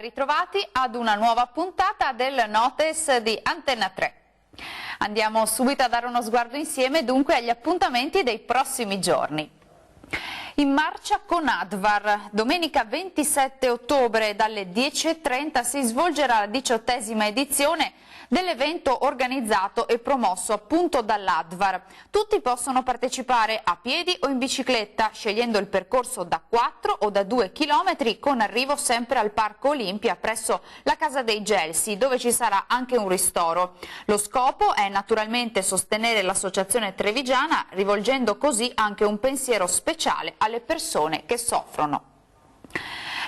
ritrovati ad una nuova puntata del Notice di Antenna 3. Andiamo subito a dare uno sguardo insieme dunque agli appuntamenti dei prossimi giorni. In marcia con Advar, domenica 27 ottobre dalle 10:30 si svolgerà la 18ª edizione dell'evento organizzato e promosso appunto dall'Advar. Tutti possono partecipare a piedi o in bicicletta, scegliendo il percorso da 4 o da 2 chilometri con arrivo sempre al Parco Olimpia presso la Casa dei Gelsi, dove ci sarà anche un ristoro. Lo scopo è naturalmente sostenere l'associazione trevigiana, rivolgendo così anche un pensiero speciale alle persone che soffrono.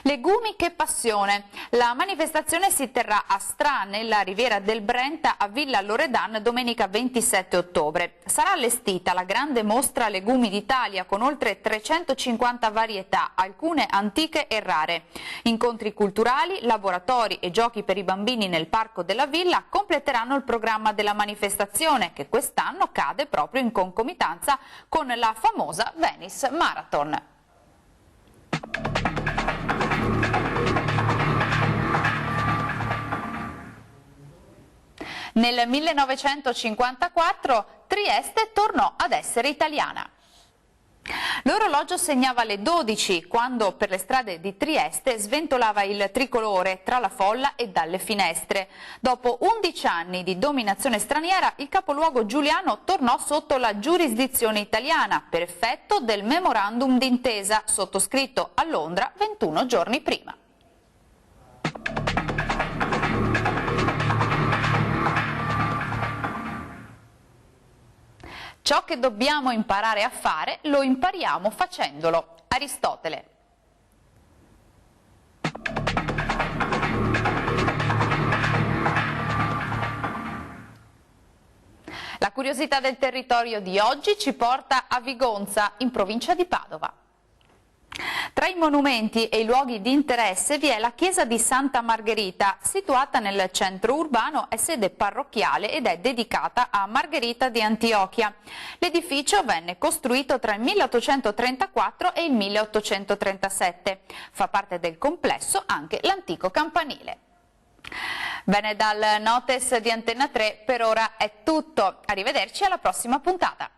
Legumi che passione! La manifestazione si terrà a Stra, nella Riviera del Brenta, a Villa Loredan, domenica 27 ottobre. Sarà allestita la grande mostra Legumi d'Italia con oltre 350 varietà, alcune antiche e rare. Incontri culturali, laboratori e giochi per i bambini nel Parco della Villa completeranno il programma della manifestazione, che quest'anno cade proprio in concomitanza con la famosa Venice Marathon. Nel 1954 Trieste tornò ad essere italiana. L'orologio segnava le 12 quando per le strade di Trieste sventolava il tricolore tra la folla e dalle finestre. Dopo 11 anni di dominazione straniera, il capoluogo giuliano tornò sotto la giurisdizione italiana per effetto del memorandum d'intesa sottoscritto a Londra 21 giorni prima. Ciò che dobbiamo imparare a fare, lo impariamo facendolo. Aristotele. La curiosità del territorio di oggi ci porta a Vigonza, in provincia di Padova. Tra i monumenti e i luoghi di interesse vi è la chiesa di Santa Margherita, situata nel centro urbano, è sede parrocchiale ed è dedicata a Margherita di Antiochia. L'edificio venne costruito tra il 1834 e il 1837. Fa parte del complesso anche l'antico campanile. Bene, dal Notice di Antenna 3 per ora è tutto. Arrivederci alla prossima puntata.